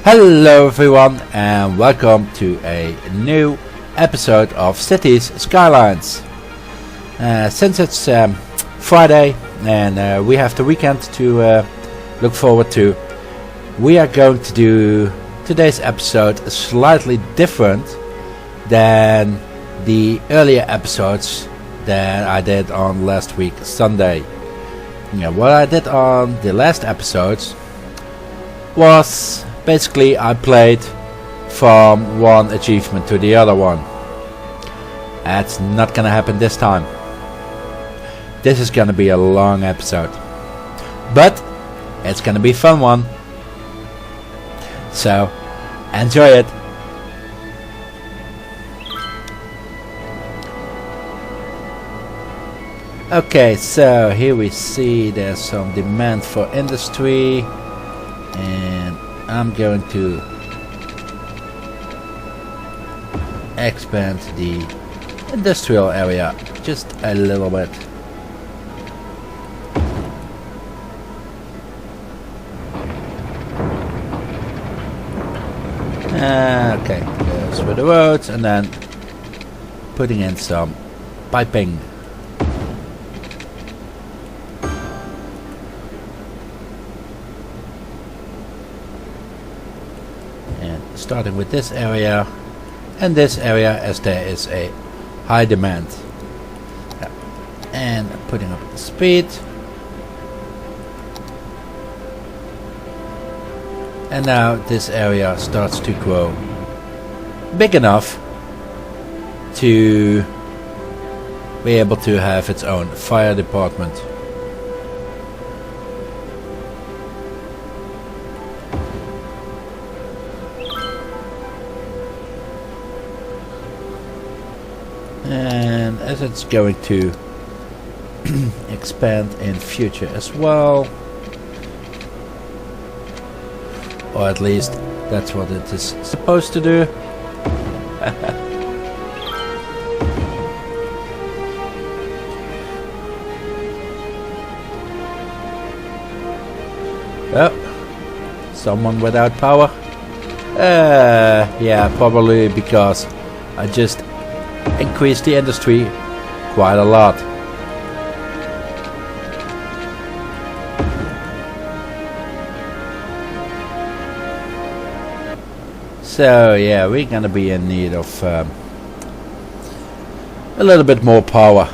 Hello everyone and welcome to a new episode of Cities Skylines. Since it's Friday and we have the weekend to look forward to, we are going to do today's episode slightly different than the earlier episodes that I did on last week Sunday. What I did on the last episodes was basically I played from one achievement to the other one. That's not gonna happen this time. This is gonna be a long episode, but it's gonna be a fun one, so enjoy it. Okay, so here we see there's some demand for industry, and I'm going to expand the industrial area just a little bit. Okay, there's for the roads, and then putting in some piping. Starting with this area and this area, as there is a high demand. And putting up the speed. And now this area starts to grow big enough to be able to have its own fire department. And as it's going to expand in future as well, or at least that's what it is supposed to do. Oh, someone without power? Yeah, probably because I just increase the industry quite a lot. So yeah, we're gonna be in need of a little bit more power.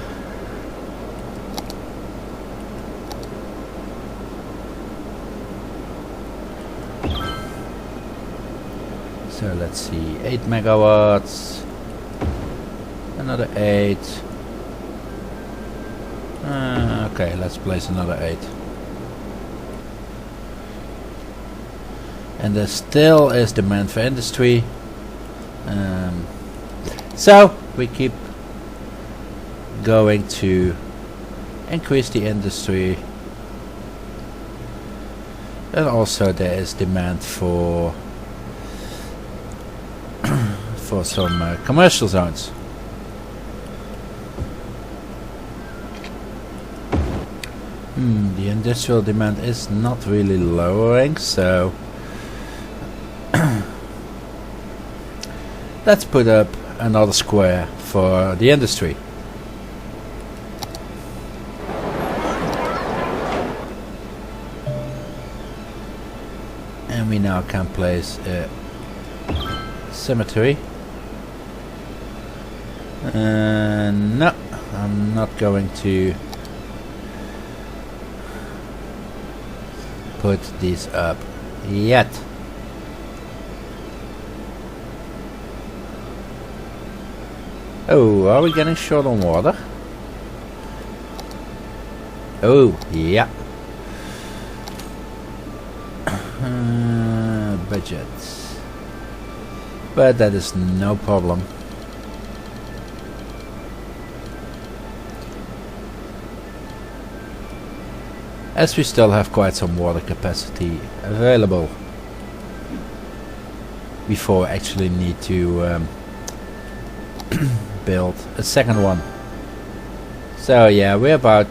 So let's see, 8 megawatts. Another 8. Okay, let's place another 8. And there still is demand for industry. So we keep going to increase the industry. And also there is demand for for some commercial zones. The industrial demand is not really lowering, so let's put up another square for the industry. And we now can place a cemetery. No, I'm not going to put these up yet. Oh, are we getting short on water? Oh, yeah. Budgets. But that is no problem. As we still have quite some water capacity available before I actually need to build a second one. So yeah, we're about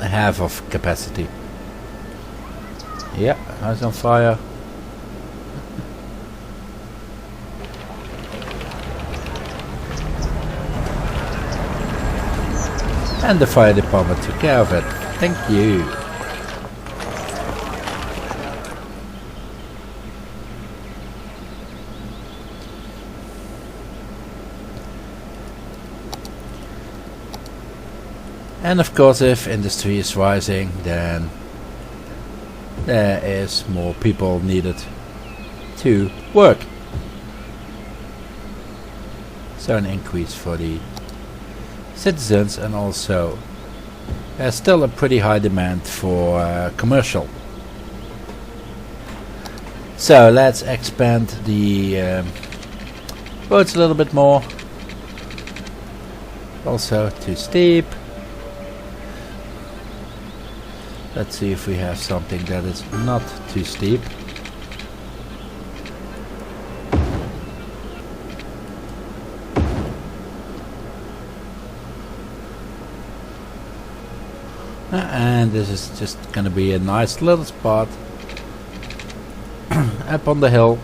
half of capacity. Yeah, house on fire. And the fire department took care of it. Thank you. And of course, if industry is rising, then there is more people needed to work. So an increase for the citizens, and also there's still a pretty high demand for commercial. So let's expand the roads a little bit more. Also too steep. Let's see if we have something that is not too steep. And this is just gonna be a nice little spot up on the hill.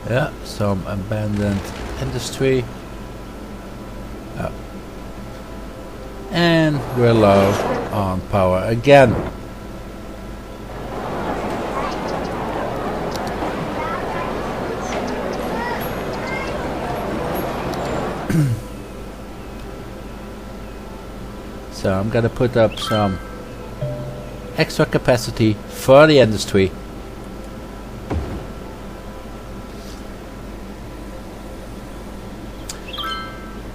Yeah, some abandoned industry. Oh. And we're low on power again. So I'm gonna put up some extra capacity for the industry.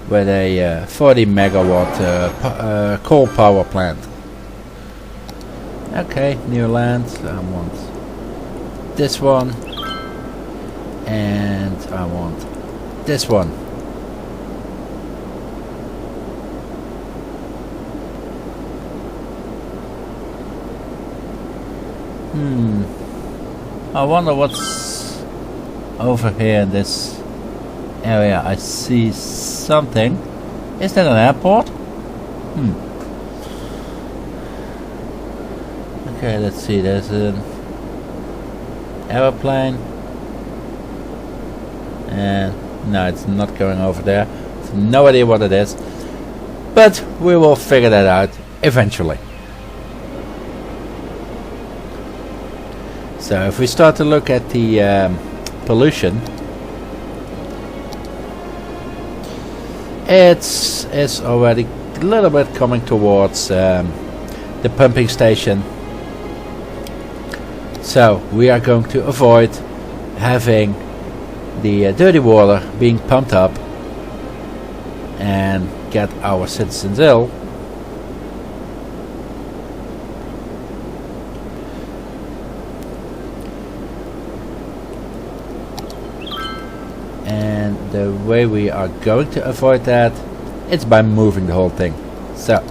With a 40 megawatt coal power plant. Okay, new land. I want this one, and I want this one. I wonder what's over here in this area. I see something. Is that an airport? Okay, let's see. There's an aeroplane. And no, it's not going over there. So no idea what it is. But we will figure that out eventually. So if we start to look at the pollution, it's already a little bit coming towards the pumping station. So we are going to avoid having the dirty water being pumped up and get our citizens ill. And the way we are going to avoid that, it's by moving the whole thing. So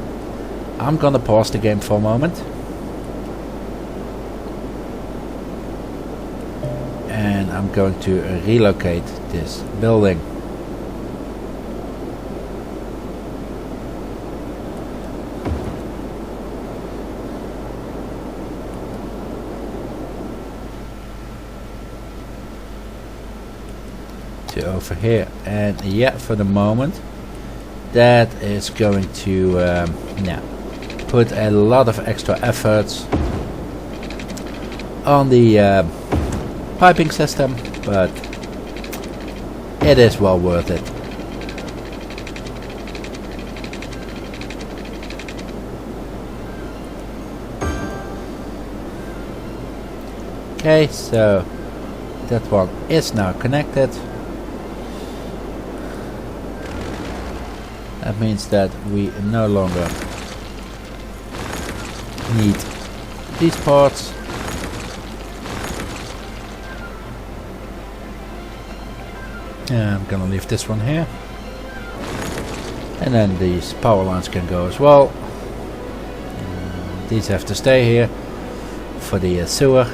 I'm gonna pause the game for a moment, and I'm going to relocate this building. To over here, and yeah, for the moment that is going to put a lot of extra efforts on the piping system, but it is well worth it. Okay, so that one is now connected. That means that we no longer need these parts. And I'm gonna leave this one here, and then these power lines can go as well. These have to stay here for the sewer,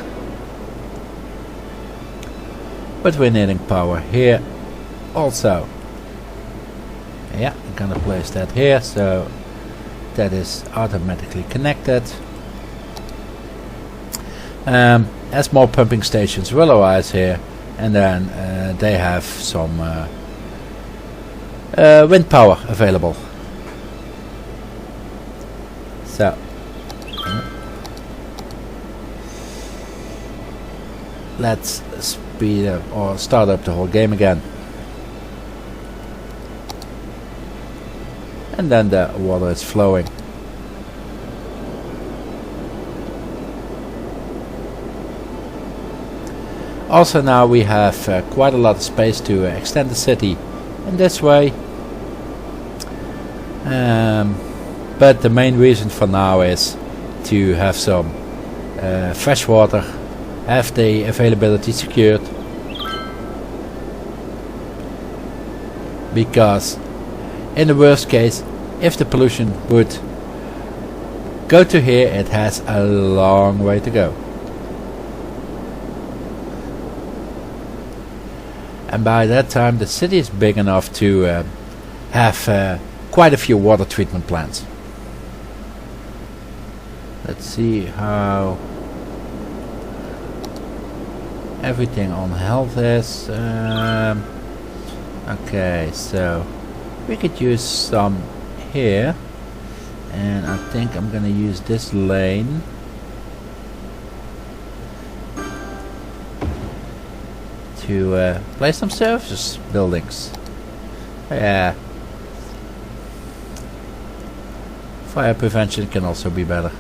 but we're needing power here also. Yeah, I'm gonna place that here, so that is automatically connected. As more pumping stations will arise here, and then they have some wind power available. So let's speed up or start up the whole game again. And then the water is flowing. Also now we have quite a lot of space to extend the city in this way. But the main reason for now is to have some fresh water, have the availability secured. Because in the worst case, if the pollution would go to here, it has a long way to go. And by that time the city is big enough to have quite a few water treatment plants. Let's see how everything on health is. Okay, so we could use some here, and I think I'm gonna use this lane to place some services buildings. Yeah, fire prevention can also be better.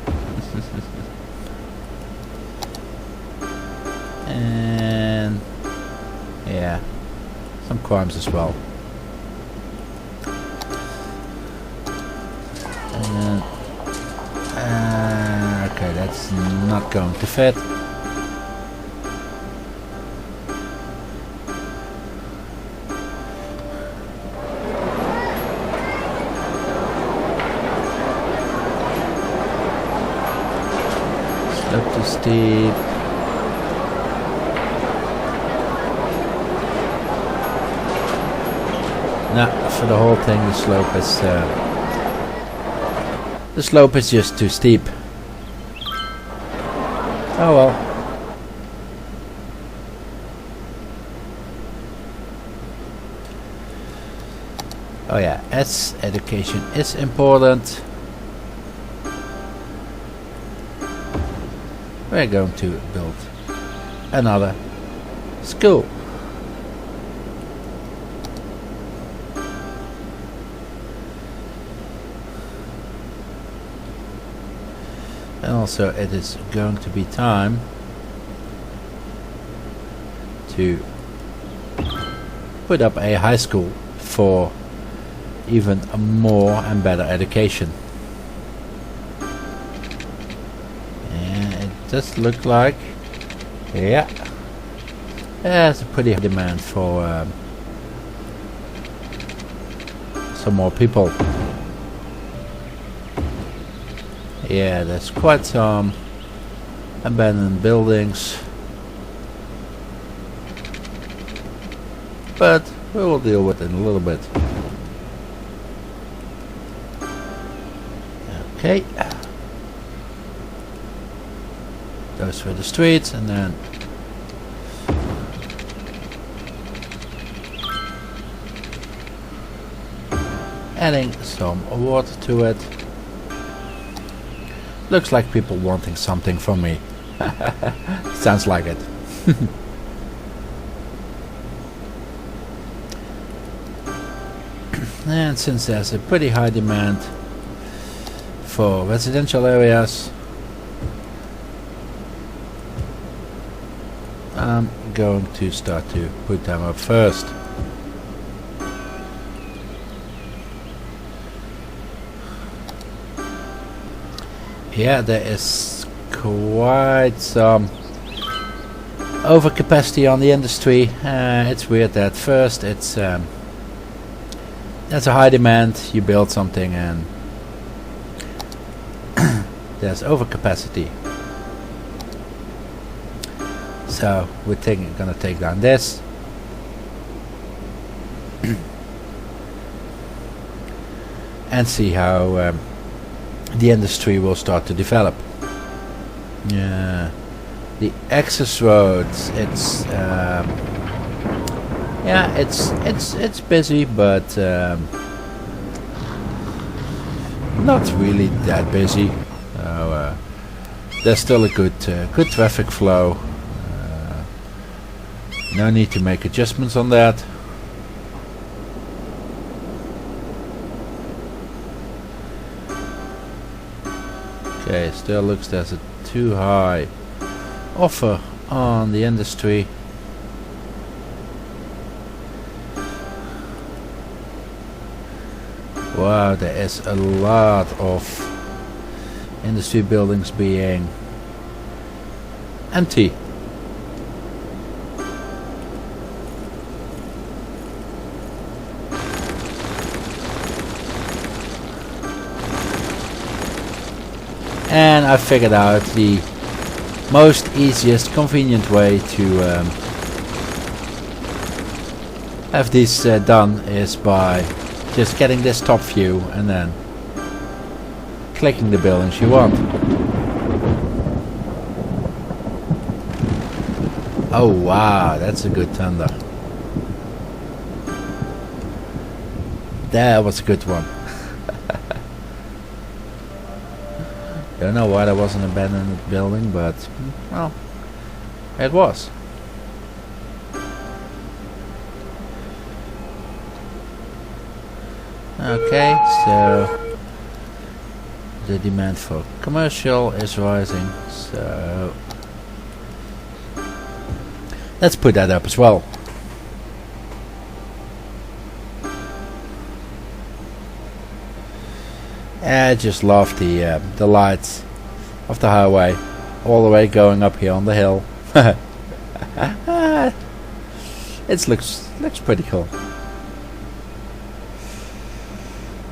And yeah, some crimes as well. Okay, that's not going to fit. Slope too steep. No, for the whole thing the slope is just too steep. Oh well. Oh yeah, as education is important, we're going to build another school. And also it is going to be time to put up a high school for even more and better education. And it does look like, yeah, there's a pretty high demand for some more people. Yeah, there's quite some abandoned buildings, but we will deal with it in a little bit. Okay, those were the streets, and then adding some water to it. Looks like people wanting something from me. Sounds like it. And since there's a pretty high demand for residential areas, I'm going to start to put them up first. Yeah, there is quite some overcapacity on the industry. It's weird that first it's there's a high demand, you build something and there's overcapacity. So we're gonna take down this. And see how the industry will start to develop. Yeah, the access roads, it's yeah, it's busy, but not really that busy. So there's still a good traffic flow. No need to make adjustments on that. Okay, still looks there's a too high offer on the industry. Wow, there is a lot of industry buildings being empty. And I figured out the most easiest, convenient way to have this done is by just getting this top view and then clicking the buildings you want. Oh wow, that's a good thunder. That was a good one. Don't know why there was an abandoned building, but well, it was. Okay, so the demand for commercial is rising, so let's put that up as well. I just love the lights of the highway all the way going up here on the hill. It looks pretty cool.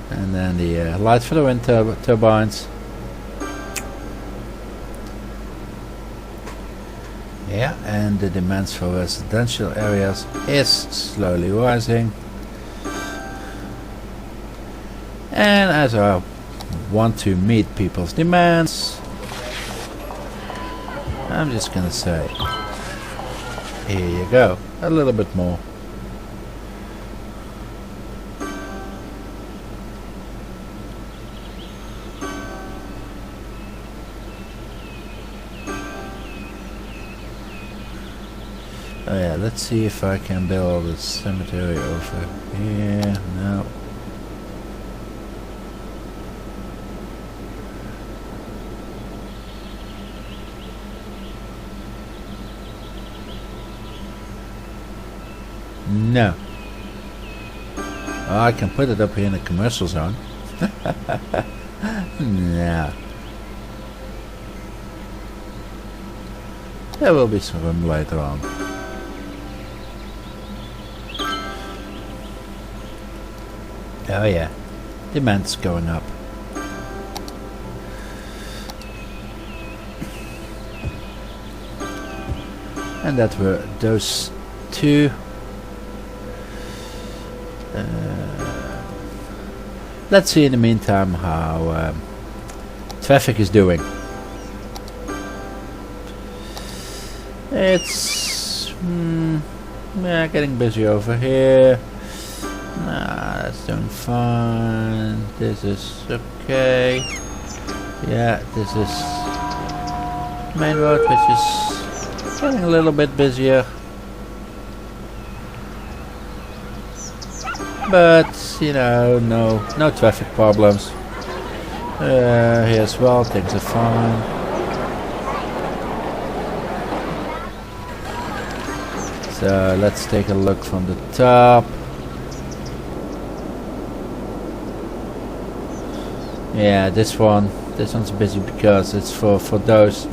And then the lights for the wind turbines. Yeah, and the demands for residential areas is slowly rising. And as I want to meet people's demands, I'm just gonna say, here you go, a little bit more. Oh yeah, let's see if I can build a cemetery over here. No. No. Oh, I can put it up here in the commercial zone. No. There will be some room later on. Oh yeah, demand's going up. And that were those two. Let's see in the meantime how traffic is doing. It's yeah, getting busy over here. Nah, that's doing fine. This is okay. Yeah, this is main road, which is getting a little bit busier. But you know, no traffic problems. Here as well, things are fine. So let's take a look from the top. Yeah, this one's busy because it's for those.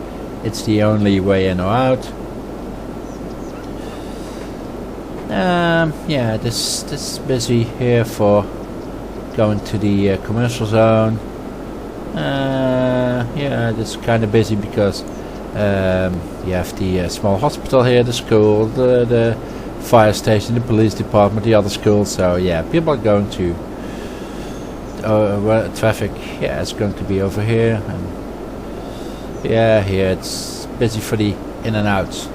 It's the only way in or out. Yeah, this is busy here for going to the commercial zone. Yeah, this is kind of busy because you have the small hospital here, the school, the fire station, the police department, the other schools. So yeah, people are going to traffic. Yeah, it's going to be over here, and yeah, here it's busy for the in and outs.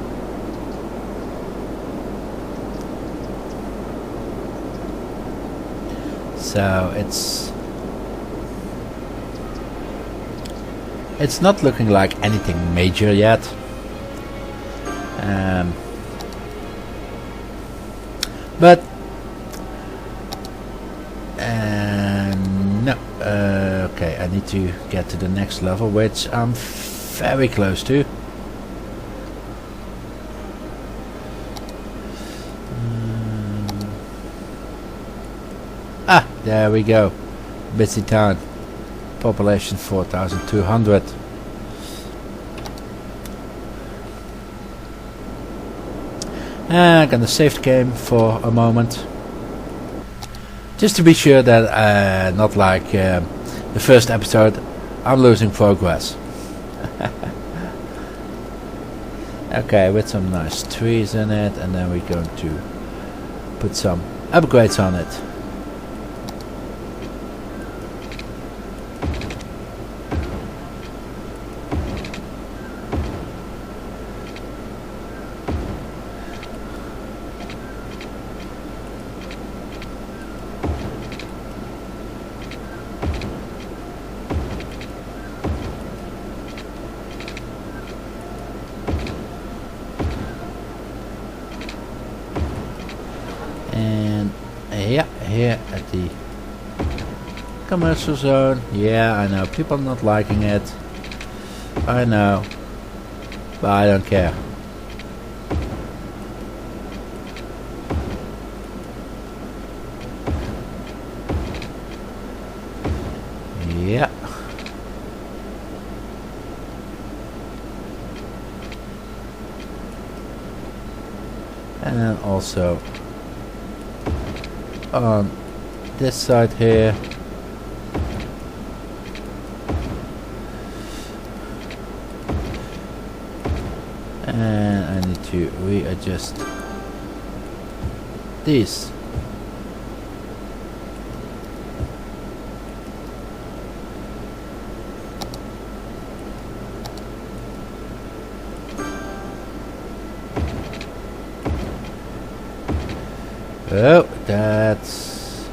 So it's not looking like anything major yet. But no. Okay, I need to get to the next level, which I'm very close to. There we go. Busy town. Population 4,200. I'm gonna save the game for a moment, just to be sure that not like the first episode, I'm losing progress. Okay, with some nice trees in it, and then we're going to put some upgrades on it. Yeah, here at the commercial zone. Yeah, I know, people not liking it. I know, but I don't care. Yeah. And then also on this side here, and I need to readjust these. Oh, that's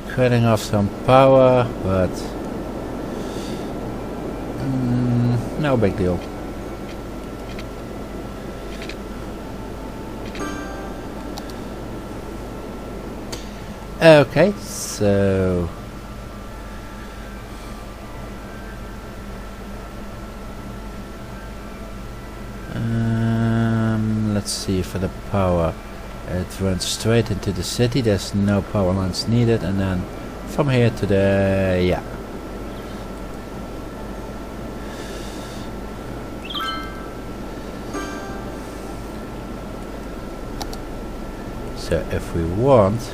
cutting off some power, but no big deal. Okay, so let's see for the power. It runs straight into the city, there's no power lines needed, and then from here to the... yeah. So if we want,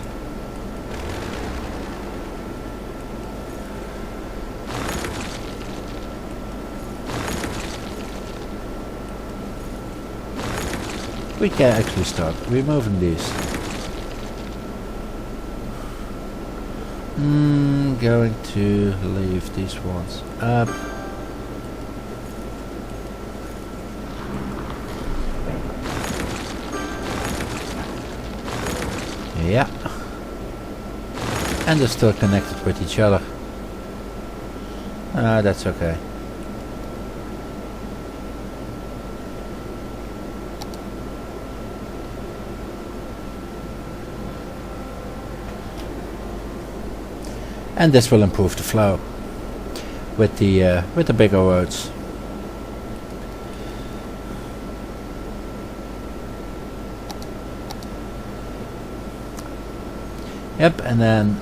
we can actually start removing these. Going to leave these ones up. Yeah. And they're still connected with each other. That's okay. And this will improve the flow with the bigger roads. Yep, and then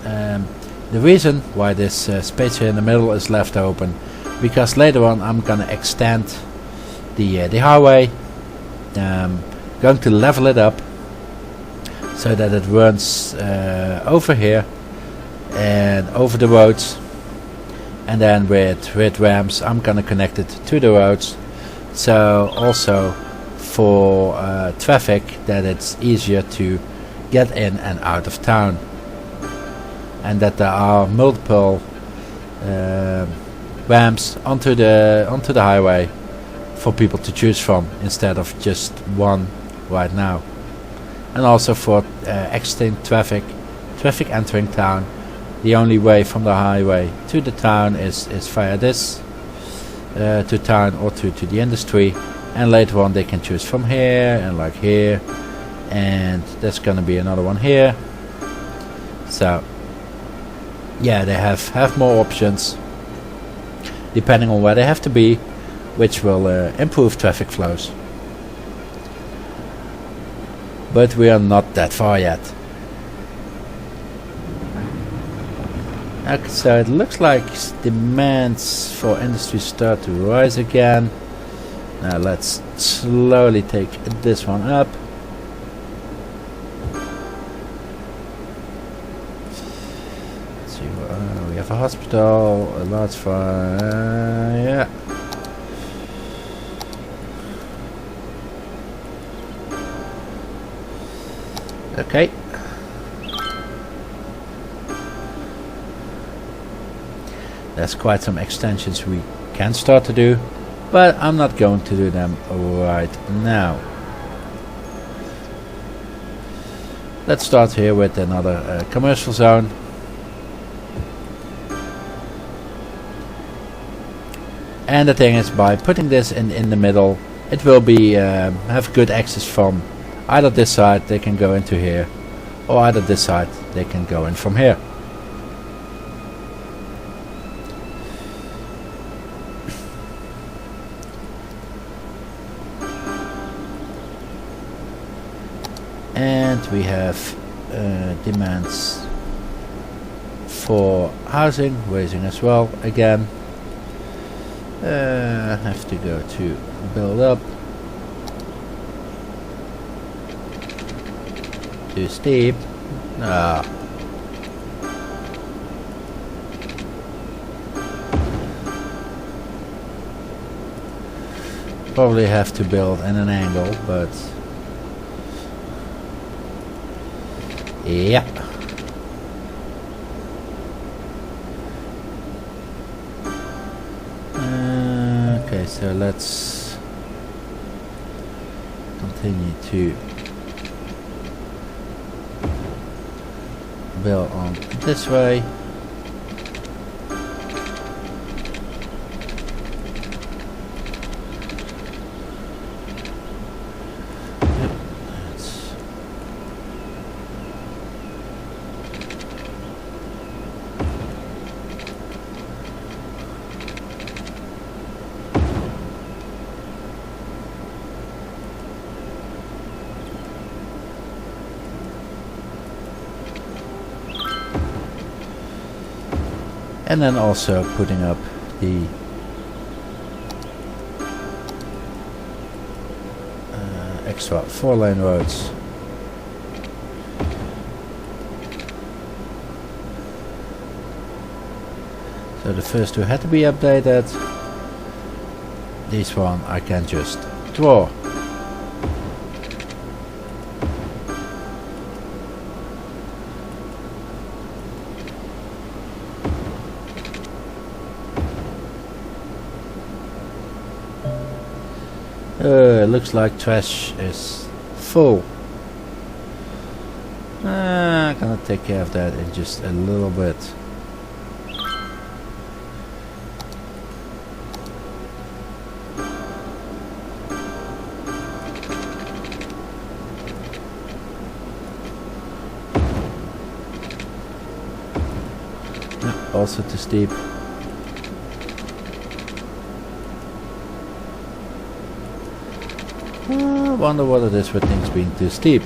the reason why this space here in the middle is left open, because later on I'm gonna extend the highway, going to level it up so that it runs over here and over the roads, and then with ramps I'm gonna connect it to the roads, so also for traffic that it's easier to get in and out of town, and that there are multiple ramps onto the highway for people to choose from instead of just one right now, and also for exiting traffic traffic entering town. The only way from the highway to the town is via this to town or to the industry, and later on they can choose from here and like here, and there's gonna be another one here. So yeah, they have more options depending on where they have to be, which will improve traffic flows. But we are not that far yet. Okay, so it looks like demands for industry start to rise again. Now let's slowly take this one up. Let's see, we have a hospital, a large fire, yeah. Okay. There's quite some extensions we can start to do, but I'm not going to do them right now. Let's start here with another commercial zone. And the thing is, by putting this in the middle, it will be have good access from either this side, they can go into here, or either this side, they can go in from here. And we have demands for housing raising as well again. Have to go to build up. Too steep. Probably have to build in an angle, but yeah. Okay, so let's continue to build on this way. And then also putting up the extra 4-lane roads. So the first two had to be updated. This one I can just draw. Looks like trash is full. I'm gonna take care of that in just a little bit. Also too steep. I wonder what it is with things being too steep.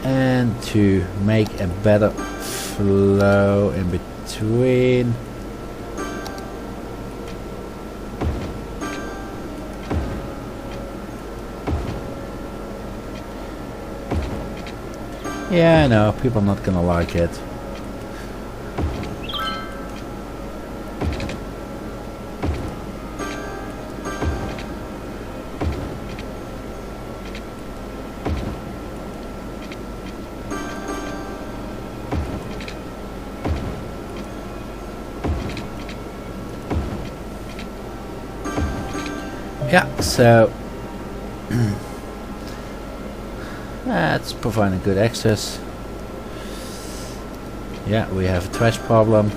And to make a better flow in between, yeah, I know, people are not gonna like it. Yeah, so That's providing good access. Yeah, we have a trash problem.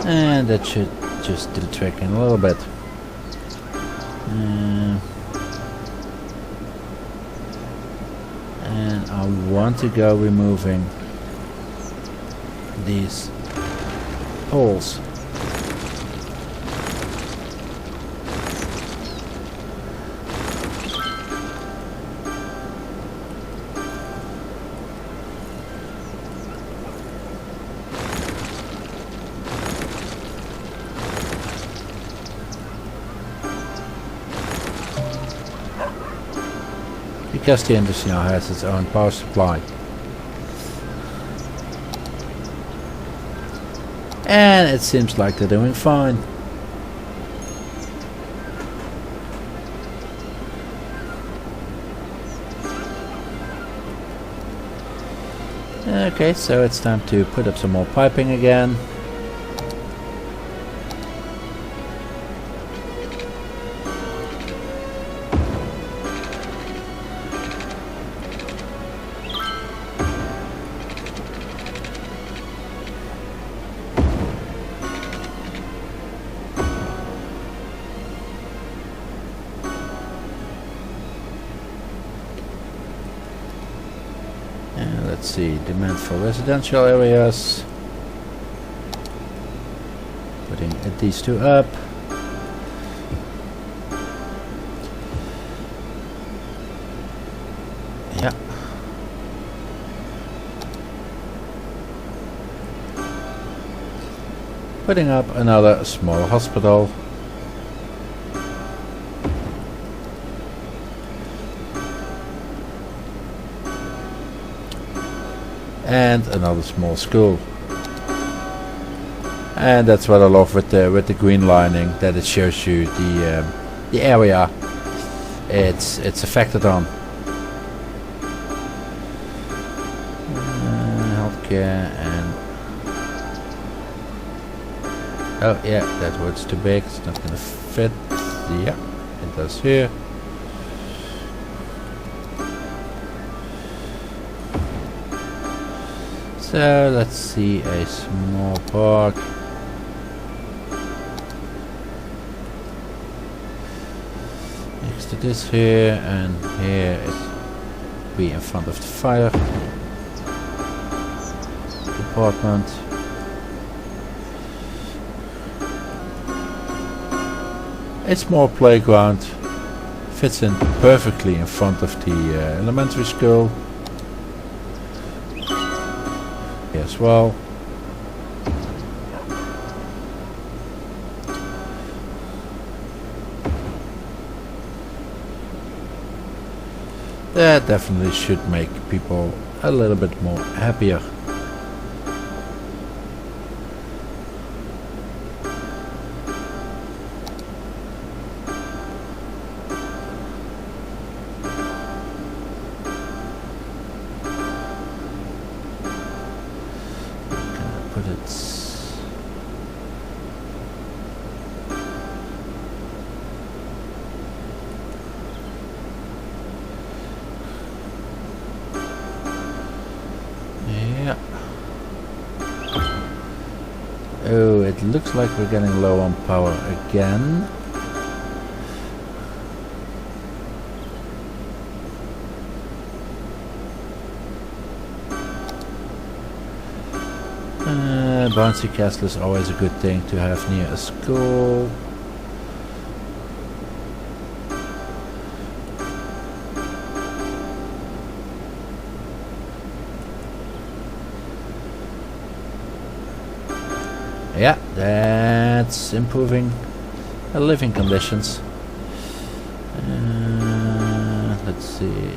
And that should just do the trick in a little bit. And I want to go removing these holes. Because the industry now has its own power supply. And it seems like they're doing fine. Okay, so it's time to put up some more piping again. Let's see, demand for residential areas. Putting these two up. Yeah. Putting up another small hospital. And another small school. And that's what I love with the green lining, that it shows you the area it's affected on. Healthcare and oh yeah, that word's too big. It's not gonna fit. Yeah, it does here. So let's see a small park. Next to this here, and here it be in front of the fire department. A small playground fits in perfectly in front of the elementary school. As well. That definitely should make people a little bit more happier. Oh, it looks like we're getting low on power again. Bouncy castle is always a good thing to have near a school. Yeah, that's improving living conditions. let's see.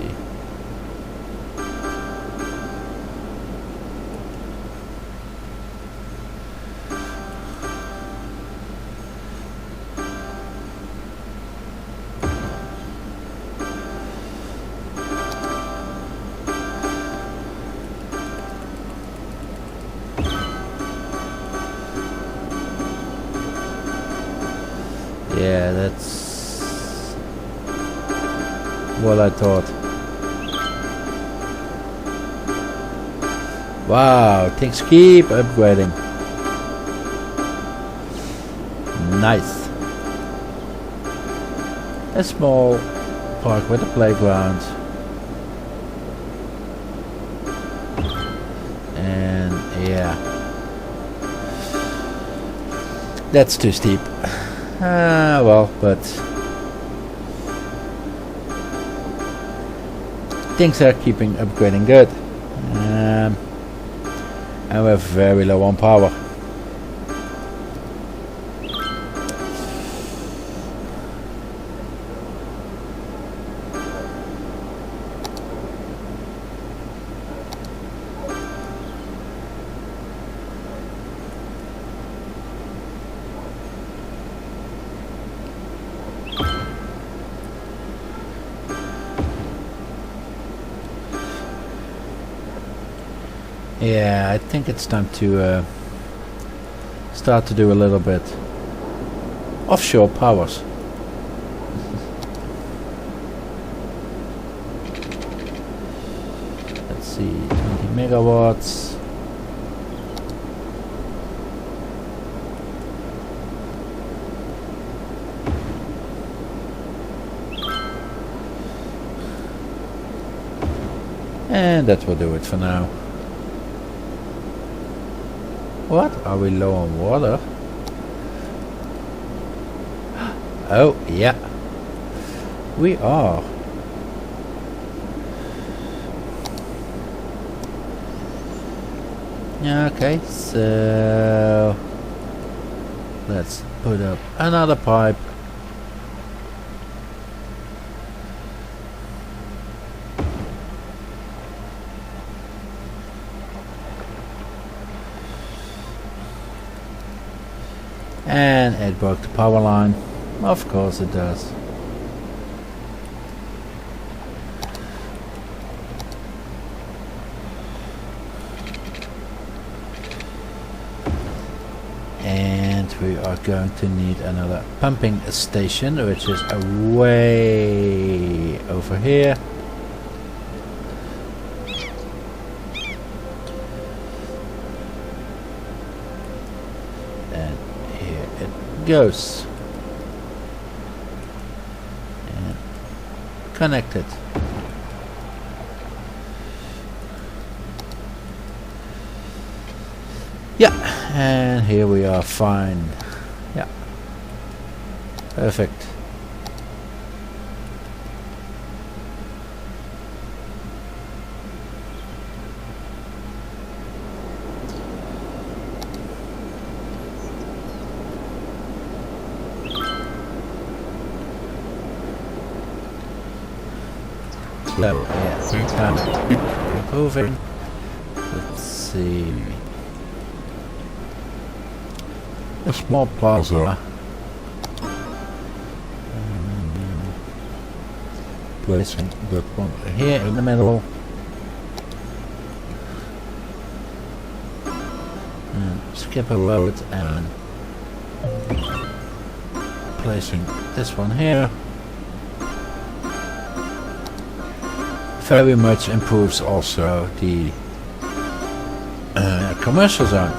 Yeah, that's what I thought. Wow, things keep upgrading. Nice. A small park with a playground. And yeah, that's too steep. Well, but things are keeping upgrading good. And we're very low on power. Yeah, I think it's time to start to do a little bit offshore powers. Let's see, 20 megawatts. And that will do it for now. What? Are we low on water? Oh, yeah. We are. Yeah, okay, so let's put up another pipe. And it broke the power line. Of course it does. And we are going to need another pumping station, which is way over here. Goes and connected. Yeah, and here we are fine. Yeah, perfect. So, yeah, improving. Let's see. A small plaza. Placing that one here in the middle. And skip a road and placing this one here. Very much improves also the commercial zone.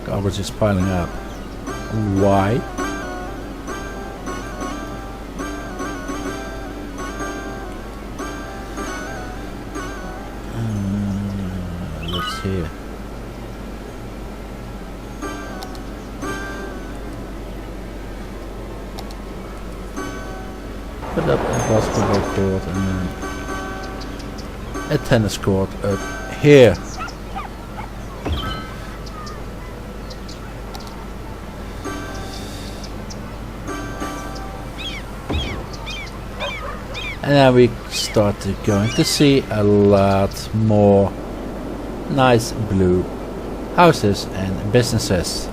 Garbage is piling up. Why? Let's see. Put up a basketball court and then a tennis court up here. And then we started going to see a lot more nice blue houses and businesses.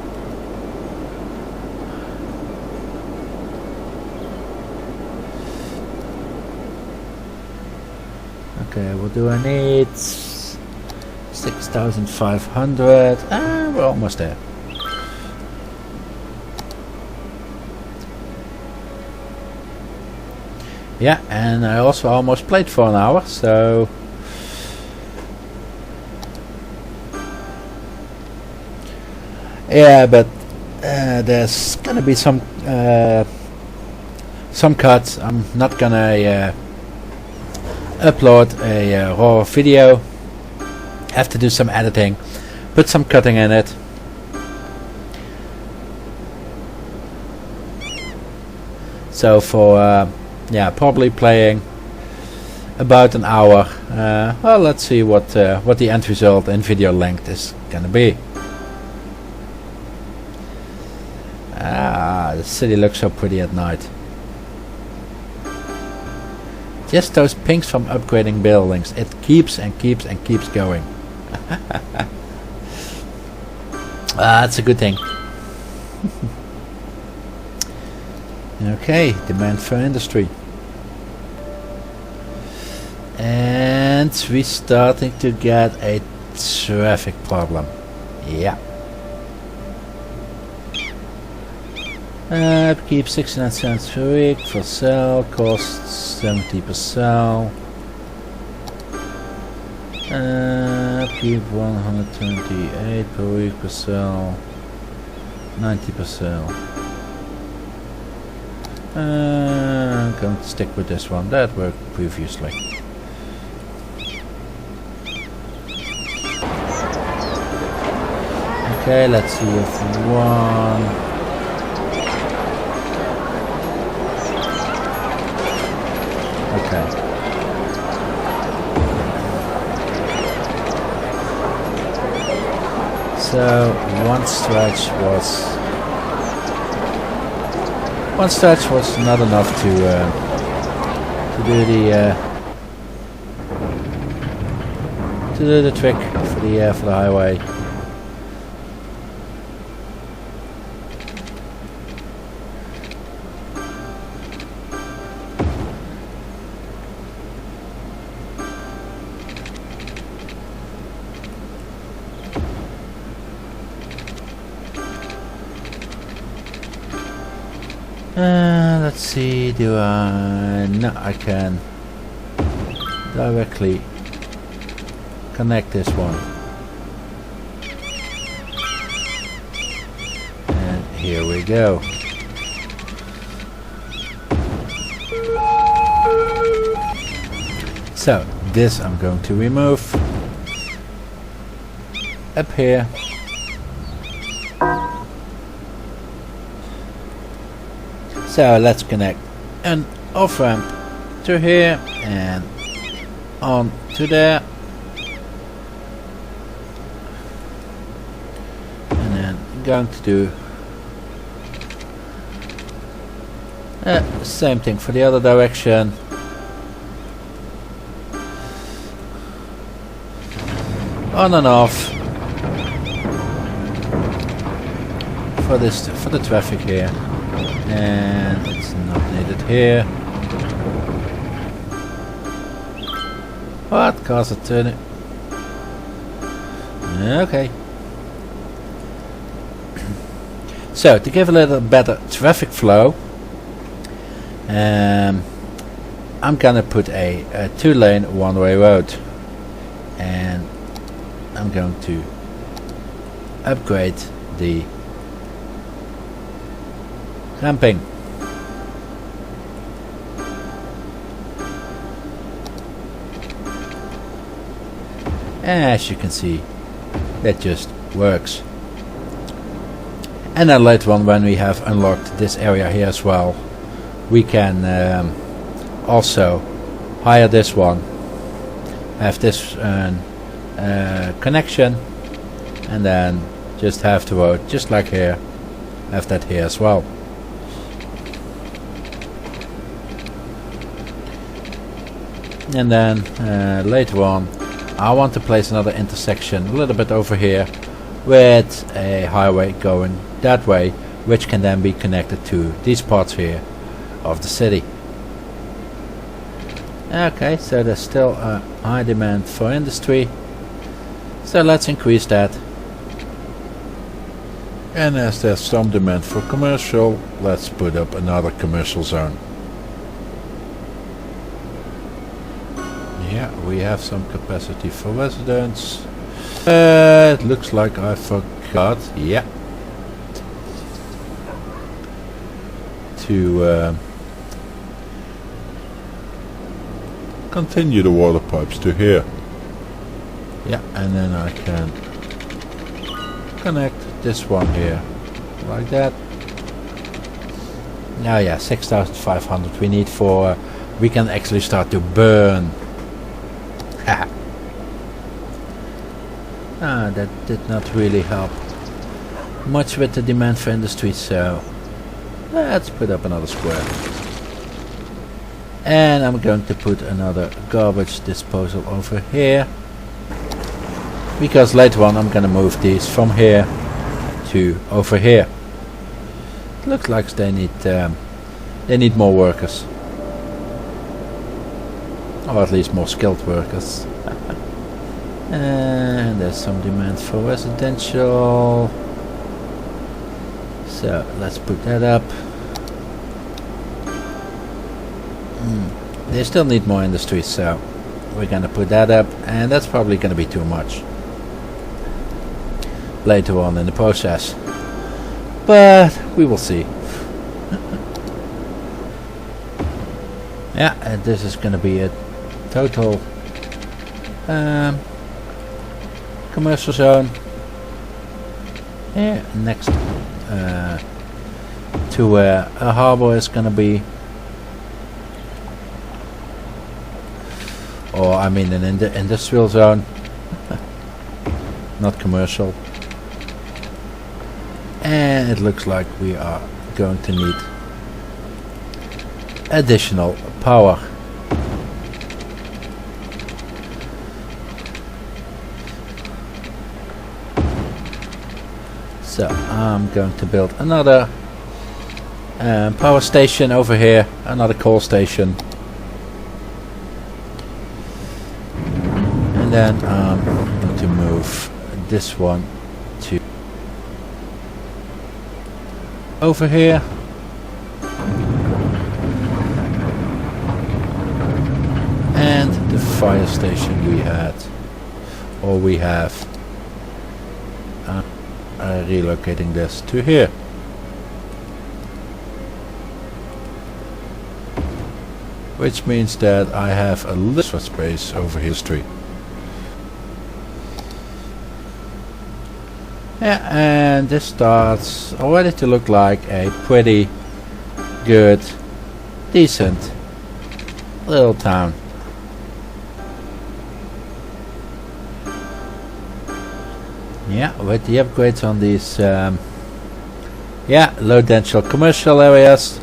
Okay, what do I need? 6,500. We're almost there. Yeah, and I also almost played for an hour, so yeah, but there's gonna be some cuts. I'm not gonna upload a raw video. Have to do some editing, put some cutting in it. So for yeah, probably playing about an hour. Well, let's see what the end result in video length is gonna be. The city looks so pretty at night. Just those pinks from upgrading buildings. It keeps and keeps and keeps going. That's a good thing. Okay, demand for industry. And we're starting to get a traffic problem. Yeah. Upkeep 69 cents per week for sale, costs 70 per sale. Upkeep 128 per week per sale, 90 per sale. I'm going to stick with this one, that worked previously. Okay, let's see if one. Okay. So one stretch was not enough to do the trick for the highway. Let's see, do I... No, I can directly connect this one. And here we go. So, this I'm going to remove. Up here. So let's connect an off-ramp to here and on to there. And then going to do same thing for the other direction. On and off for the traffic here. And it's not needed here. What? Cars are turning. Okay. So, to give a little better traffic flow, I'm gonna put a 2-lane one-way road. And I'm going to upgrade the ramping. As you can see, that just works. And then later on, when we have unlocked this area here as well, we can also hire this one, have this connection, and then just have the road, just like here, have that here as well. And then later on I want to place another intersection a little bit over here with a highway going that way, which can then be connected to these parts here of the city. Okay, so there's still a high demand for industry, so let's increase that. And as there's some demand for commercial, let's put up another commercial zone. Yeah, we have some capacity for residents. It looks like I forgot, yeah, to continue the water pipes to here. Yeah, and then I can connect this one here, like that. Now yeah, 6,500 we need for, we can actually start to burn. That did not really help much with the demand for industry, so let's put up another square. And I'm going to put another garbage disposal over here, because later on I'm going to move these from here to over here. Looks like they need more workers, or at least more skilled workers. And there's some demand for residential, so let's put that up. They still need more industry, so we're gonna put that up, and that's probably gonna be too much later on in the process, but we will see. Yeah, and this is gonna be a total commercial zone here next to where a harbor is gonna be, or I mean an industrial zone, not commercial. And it looks like we are going to need additional power. So I'm going to build another power station over here, another coal station. And then I'm going to move this one to over here. And the fire station we had, or we have, relocating this to here. Which means that I have a little space over history. Yeah, and this starts already to look like a pretty good, decent little town. Yeah, with the upgrades on these low density commercial areas.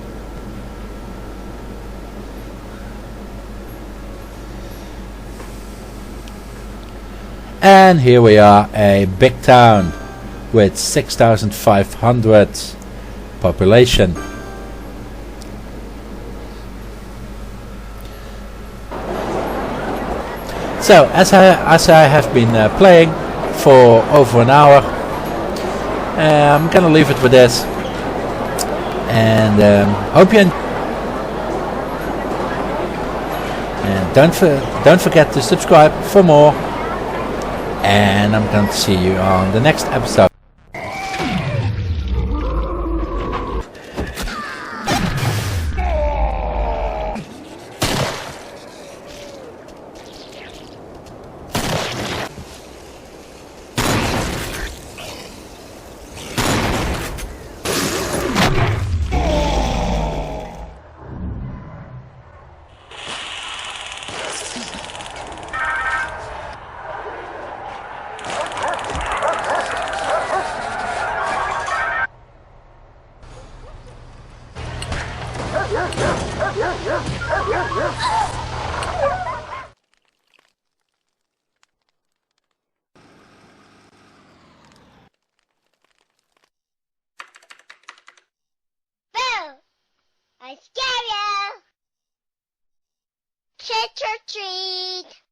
And here we are, a big town with 6,500 population. So as I have been playing for over an hour, I'm gonna leave it with this, and hope you and don't forget to subscribe for more, and I'm going to see you on the next episode. I scare you! Trick or treat!